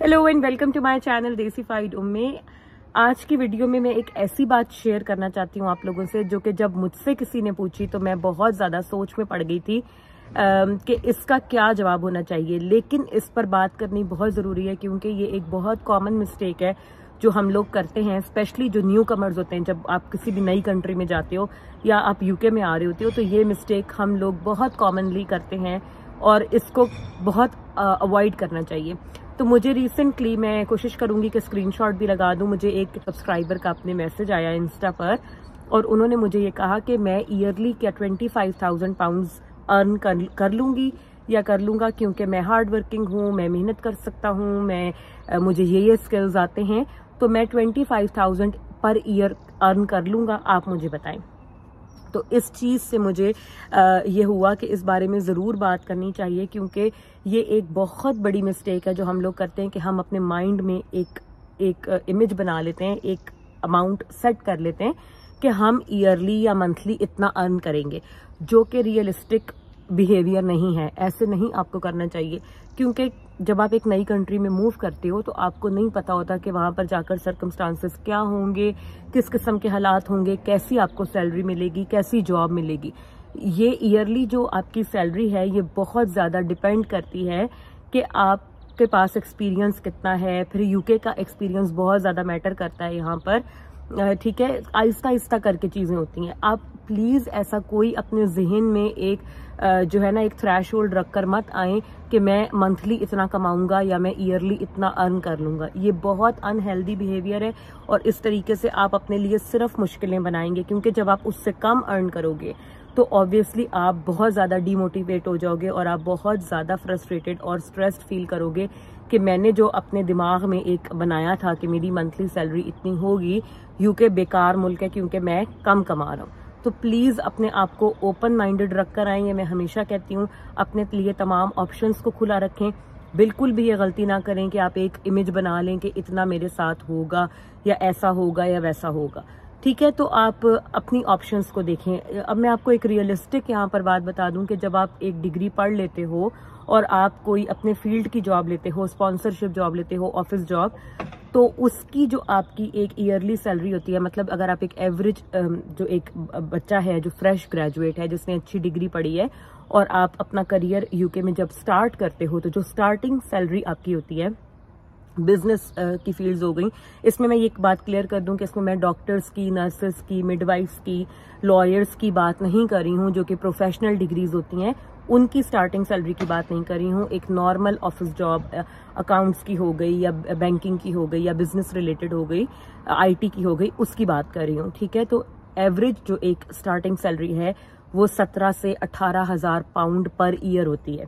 Hello and welcome to my channel desified Umme. आज की video में मैं एक ऐसी बात शेयर करना चाहती हूँ आप लोगों से, जो कि जब मुझसे किसी ने पूछी तो मैं बहुत ज़्यादा सोच में पड़ गई थी कि इसका क्या जवाब होना चाहिए। लेकिन इस पर बात करनी बहुत ज़रूरी है क्योंकि ये एक बहुत कॉमन मिस्टेक है जो हम लोग करते हैं, स्पेशली जो न्यू कमर्स होते हैं। जब आप किसी भी नई कंट्री में जाते हो या आप यूके में आ रहे होते हो तो ये मिस्टेक हम लोग बहुत कॉमनली करते हैं और इसको बहुत अवॉइड करना चाहिए। तो मुझे रिसेंटली, मैं कोशिश करूंगी कि स्क्रीनशॉट भी लगा दूं, मुझे एक सब्सक्राइबर का अपने मैसेज आया इंस्टा पर और उन्होंने मुझे ये कहा कि मैं ईयरली क्या 25,000 पाउंड्स अर्न कर लूंगी या कर लूंगा क्योंकि मैं हार्ड वर्किंग हूँ, मैं मेहनत कर सकता हूँ, मुझे ये स्किल्स आते हैं, तो मैं 25,000 पर ईयर अर्न कर लूंगा। आप मुझे बताएं। तो इस चीज़ से मुझे ये हुआ कि इस बारे में ज़रूर बात करनी चाहिए क्योंकि ये एक बहुत बड़ी मिस्टेक है जो हम लोग करते हैं कि हम अपने माइंड में एक इमेज बना लेते हैं, एक अमाउंट सेट कर लेते हैं कि हम ईयरली या मंथली इतना अर्न करेंगे, जो कि रियलिस्टिक बिहेवियर नहीं है। ऐसे नहीं आपको करना चाहिए क्योंकि जब आप एक नई कंट्री में मूव करते हो तो आपको नहीं पता होता कि वहां पर जाकर सर्कमस्टांसेस क्या होंगे, किस किस्म के हालात होंगे, कैसी आपको सैलरी मिलेगी, कैसी जॉब मिलेगी। ये ईयरली जो आपकी सैलरी है ये बहुत ज़्यादा डिपेंड करती है कि आपके पास एक्सपीरियंस कितना है। फिर यूके का एक्सपीरियंस बहुत ज़्यादा मैटर करता है यहाँ पर, ठीक है। आहिस्ता आहिस्ता करके चीज़ें होती हैं। आप प्लीज़ ऐसा कोई अपने जहन में एक जो है ना एक थ्रेशोल्ड रखकर मत आए कि मैं मंथली इतना कमाऊंगा या मैं ईयरली इतना अर्न कर लूंगा। ये बहुत अनहेल्दी बिहेवियर है और इस तरीके से आप अपने लिए सिर्फ मुश्किलें बनाएंगे क्योंकि जब आप उससे कम अर्न करोगे तो ऑब्वियसली आप बहुत ज़्यादा डीमोटिवेट हो जाओगे और आप बहुत ज़्यादा फ्रस्ट्रेटेड और स्ट्रेस्ड फील करोगे कि मैंने जो अपने दिमाग में एक बनाया था कि मेरी मंथली सैलरी इतनी होगी, यूके बेकार मुल्क है क्योंकि मैं कम कमा रहा हूँ। तो प्लीज़ अपने आप को ओपन माइंडेड रख कर आएंगे। मैं हमेशा कहती हूँ अपने लिए तमाम ऑप्शंस को खुला रखें। बिल्कुल भी ये गलती ना करें कि आप एक इमेज बना लें कि इतना मेरे साथ होगा या ऐसा होगा या वैसा होगा, ठीक है। तो आप अपनी ऑप्शंस को देखें। अब मैं आपको एक रियलिस्टिक यहाँ पर बात बता दूं कि जब आप एक डिग्री पढ़ लेते हो और आप कोई अपने फील्ड की जॉब लेते हो, स्पॉन्सरशिप जॉब लेते हो, ऑफिस जॉब, तो उसकी जो आपकी एक ईयरली सैलरी होती है, मतलब अगर आप एक एवरेज जो एक बच्चा है जो फ्रेश ग्रेजुएट है जिसने अच्छी डिग्री पढ़ी है और आप अपना करियर यूके में जब स्टार्ट करते हो तो जो स्टार्टिंग सैलरी आपकी होती है, बिजनेस की फील्ड्स हो गई। इसमें मैं ये बात क्लियर कर दूं कि इसमें मैं डॉक्टर्स की, नर्सेस की, मिडवाइफ्स की, लॉयर्स की बात नहीं कर रही हूं जो कि प्रोफेशनल डिग्रीज होती हैं, उनकी स्टार्टिंग सैलरी की बात नहीं कर रही हूँ। एक नॉर्मल ऑफिस जॉब, अकाउंट्स की हो गई या बैंकिंग की हो गई या बिजनेस रिलेटेड हो गई, आईटी की हो गई, उसकी बात कर रही हूँ, ठीक है। तो एवरेज जो एक स्टार्टिंग सैलरी है वो 17 से 18,000 पाउंड पर ईयर होती है,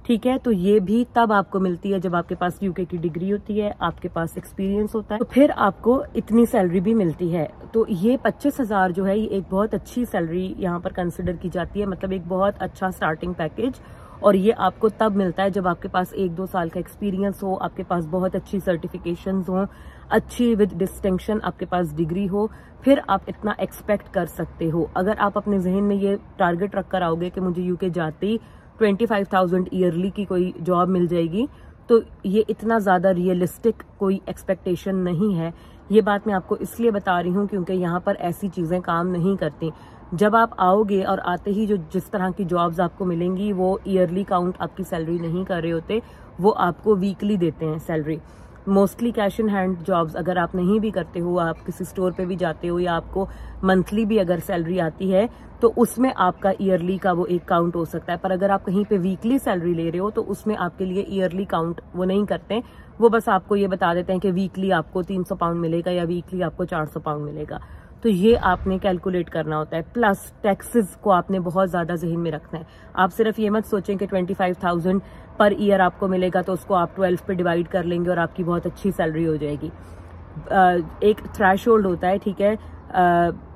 ठीक है। तो ये भी तब आपको मिलती है जब आपके पास यूके की डिग्री होती है, आपके पास एक्सपीरियंस होता है, तो फिर आपको इतनी सैलरी भी मिलती है। तो ये 25,000 जो है ये एक बहुत अच्छी सैलरी यहाँ पर कंसिडर की जाती है, मतलब एक बहुत अच्छा स्टार्टिंग पैकेज। और ये आपको तब मिलता है जब आपके पास 1-2 साल का एक्सपीरियंस हो, आपके पास बहुत अच्छी सर्टिफिकेशंस हो, अच्छी विद डिस्टिंक्शन आपके पास डिग्री हो, फिर आप इतना एक्सपेक्ट कर सकते हो। अगर आप अपने जहन में ये टारगेट रख कर आओगे कि मुझे यूके जाते ही 25,000 ईयरली की कोई जॉब मिल जाएगी, तो ये इतना ज़्यादा रियलिस्टिक कोई एक्सपेक्टेशन नहीं है। ये बात मैं आपको इसलिए बता रही हूँ क्योंकि यहाँ पर ऐसी चीज़ें काम नहीं करती। जब आप आओगे और आते ही जो जिस तरह की जॉब्स आपको मिलेंगी वो ईयरली काउंट आपकी सैलरी नहीं कर रहे होते, वो आपको वीकली देते हैं salary. Mostly cash in hand jobs अगर आप नहीं भी करते हो, आप किसी स्टोर पे भी जाते हो या आपको मंथली भी अगर सैलरी आती है तो उसमें आपका ईयरली का वो एक काउंट हो सकता है। पर अगर आप कहीं पे वीकली सैलरी ले रहे हो तो उसमें आपके लिए ईयरली काउंट वो नहीं करते, वो बस आपको ये बता देते हैं कि वीकली आपको 300 पाउंड मिलेगा या वीकली आपको 400 पाउंड मिलेगा। तो ये आपने कैलकुलेट करना होता है। प्लस टैक्सेस को आपने बहुत ज्यादा जहन में रखना है। आप सिर्फ ये मत सोचें कि 25,000 पर ईयर आपको मिलेगा तो उसको आप 12 पे डिवाइड कर लेंगे और आपकी बहुत अच्छी सैलरी हो जाएगी। एक थ्रेशोल्ड होता है, ठीक है।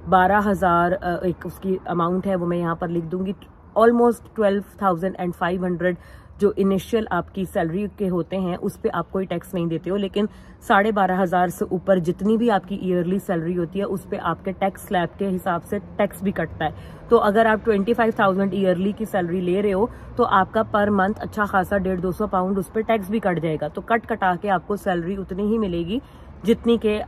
12,000 एक उसकी अमाउंट है, वो मैं यहाँ पर लिख दूंगी। ऑलमोस्ट 12,500 जो इनिशियल आपकी सैलरी के होते हैं उस पे आप कोई टैक्स नहीं देते हो, लेकिन 12,500 से ऊपर जितनी भी आपकी ईयरली सैलरी होती है उस पे आपके टैक्स स्लैब के हिसाब से टैक्स भी कटता है। तो अगर आप 25,000 ईयरली की सैलरी ले रहे हो तो आपका पर मंथ अच्छा खासा 150-200 पाउंड उस पर टैक्स भी कट जाएगा। तो कटा के आपको सैलरी उतनी ही मिलेगी जितनी के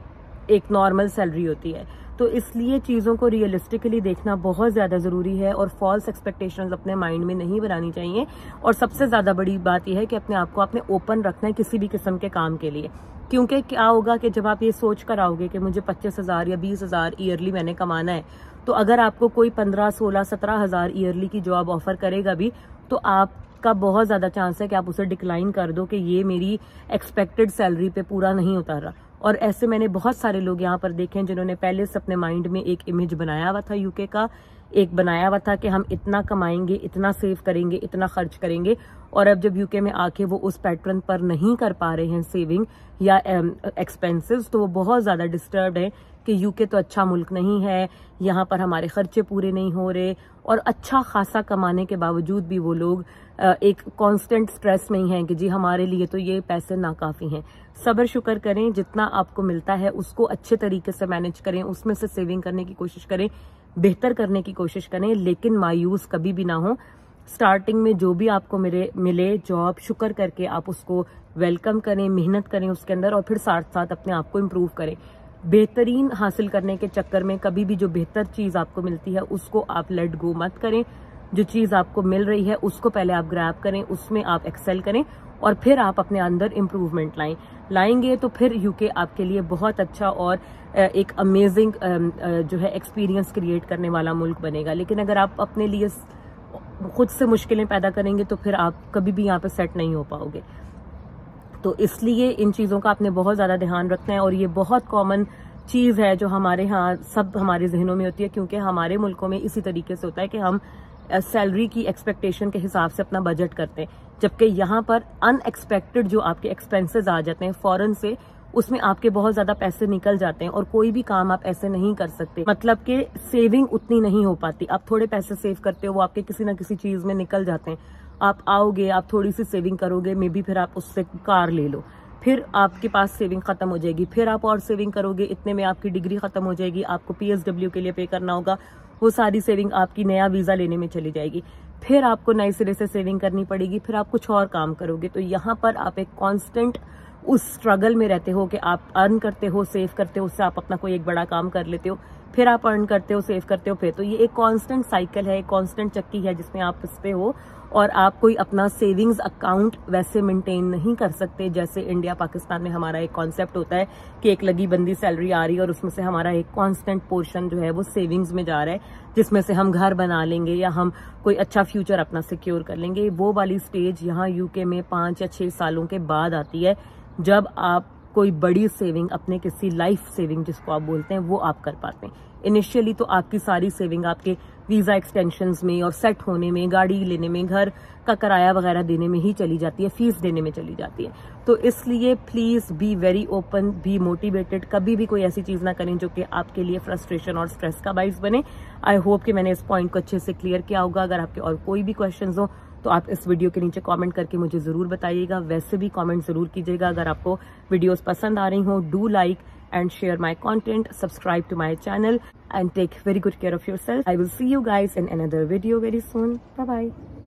एक नॉर्मल सैलरी होती है। तो इसलिए चीज़ों को रियलिस्टिकली देखना बहुत ज़्यादा ज़रूरी है और फॉल्स एक्सपेक्टेशंस अपने माइंड में नहीं बनानी चाहिए। और सबसे ज़्यादा बड़ी बात यह है कि अपने आप को आपने ओपन रखना है किसी भी किस्म के काम के लिए, क्योंकि क्या होगा कि जब आप ये सोच कर आओगे कि मुझे 25,000 या 20,000 ईयरली मैंने कमाना है, तो अगर आपको कोई 15, 16, 17,000 ईयरली की जॉब ऑफर करेगा भी तो आपका बहुत ज़्यादा चांस है कि आप उसे डिक्लाइन कर दो कि ये मेरी एक्सपेक्टेड सैलरी पे पूरा नहीं उतर रहा। और ऐसे मैंने बहुत सारे लोग यहाँ पर देखे हैं जिन्होंने पहले से अपने माइंड में एक इमेज बनाया हुआ था यूके का, एक बनाया हुआ था कि हम इतना कमाएंगे, इतना सेव करेंगे, इतना खर्च करेंगे, और अब जब यूके में आके वो उस पैटर्न पर नहीं कर पा रहे हैं सेविंग या एक्सपेंसेस, तो वो बहुत ज़्यादा डिस्टर्ब्ड है कि यूके तो अच्छा मुल्क नहीं है, यहाँ पर हमारे खर्चे पूरे नहीं हो रहे, और अच्छा खासा कमाने के बावजूद भी वो लोग एक कांस्टेंट स्ट्रेस में ही हैं कि जी हमारे लिए तो ये पैसे नाकाफी हैं। सब्र शुक्र करें, जितना आपको मिलता है उसको अच्छे तरीके से मैनेज करें, उसमें से सेविंग करने की कोशिश करें, बेहतर करने की कोशिश करें, लेकिन मायूस कभी भी ना हो। स्टार्टिंग में जो भी आपको मिले जॉब, शुक्र करके आप उसको वेलकम करें, मेहनत करें उसके अंदर, और फिर साथ साथ अपने आप को इम्प्रूव करें। बेहतरीन हासिल करने के चक्कर में कभी भी जो बेहतर चीज़ आपको मिलती है उसको आप लेट गो मत करें। जो चीज़ आपको मिल रही है उसको पहले आप ग्रैब करें, उसमें आप एक्सेल करें, और फिर आप अपने अंदर इम्प्रूवमेंट लाएंगे तो फिर यूके आपके लिए बहुत अच्छा और एक अमेजिंग जो है एक्सपीरियंस क्रिएट करने वाला मुल्क बनेगा। लेकिन अगर आप अपने लिए खुद से मुश्किलें पैदा करेंगे तो फिर आप कभी भी यहाँ पे सेट नहीं हो पाओगे। तो इसलिए इन चीज़ों का आपने बहुत ज़्यादा ध्यान रखना है, और ये बहुत कॉमन चीज़ है जो हमारे यहाँ सब हमारे जहनों में होती है, क्योंकि हमारे मुल्कों में इसी तरीके से होता है कि हम सैलरी की एक्सपेक्टेशन के हिसाब से अपना बजट करते हैं, जबकि यहाँ पर अनएक्सपेक्टेड जो आपके एक्सपेंसेस आ जाते हैं फौरन से, उसमें आपके बहुत ज्यादा पैसे निकल जाते हैं और कोई भी काम आप ऐसे नहीं कर सकते, मतलब कि सेविंग उतनी नहीं हो पाती। आप थोड़े पैसे सेव करते हो, वो आपके किसी ना किसी चीज में निकल जाते हैं। आप आओगे, आप थोड़ी सी सेविंग करोगे, मे बी फिर आप उससे कार ले लो, फिर आपके पास सेविंग खत्म हो जाएगी, फिर आप और सेविंग करोगे, इतने में आपकी डिग्री खत्म हो जाएगी, आपको PSW के लिए पे करना होगा, वो सारी सेविंग आपकी नया वीजा लेने में चली जाएगी, फिर आपको नए सिरे से सेविंग करनी पड़ेगी, फिर आप कुछ और काम करोगे। तो यहाँ पर आप एक कांस्टेंट उस स्ट्रगल में रहते हो कि आप अर्न करते हो, सेव करते हो, उससे आप अपना कोई एक बड़ा काम कर लेते हो, फिर आप अर्न करते हो, सेव करते हो, फिर तो ये एक कांस्टेंट साइकिल है, एक कांस्टेंट चक्की है जिसमें आप पिसते हो, और आप कोई अपना सेविंग्स अकाउंट वैसे मेंटेन नहीं कर सकते जैसे इंडिया पाकिस्तान में हमारा एक कॉन्सेप्ट होता है कि एक लगी बंदी सैलरी आ रही है और उसमें से हमारा एक कांस्टेंट पोर्शन जो है वो सेविंग्स में जा रहा है, जिसमें से हम घर बना लेंगे या हम कोई अच्छा फ्यूचर अपना सिक्योर कर लेंगे। वो वाली स्टेज यहाँ यूके में 5 या 6 सालों के बाद आती है, जब आप कोई बड़ी सेविंग, अपने किसी लाइफ सेविंग जिसको आप बोलते हैं, वो आप कर पाते हैं। इनिशियली तो आपकी सारी सेविंग आपके वीजा एक्सटेंशंस में और सेट होने में, गाड़ी लेने में, घर का किराया वगैरह देने में ही चली जाती है, फीस देने में चली जाती है। तो इसलिए please be very open, be motivated, कभी भी कोई ऐसी चीज ना करें जो कि आपके लिए फ्रस्ट्रेशन और स्ट्रेस का बाइस बने। आई होप कि मैंने इस पॉइंट को अच्छे से क्लियर किया होगा। अगर आपके और कोई भी क्वेश्चंस हो तो आप इस वीडियो के नीचे कमेंट करके मुझे जरूर बताइएगा। वैसे भी कमेंट जरूर कीजिएगा। अगर आपको वीडियोस पसंद आ रही हो, do like and share my content, subscribe to my channel, and take very good care of yourself. I will see you guys in another video very soon. Bye bye.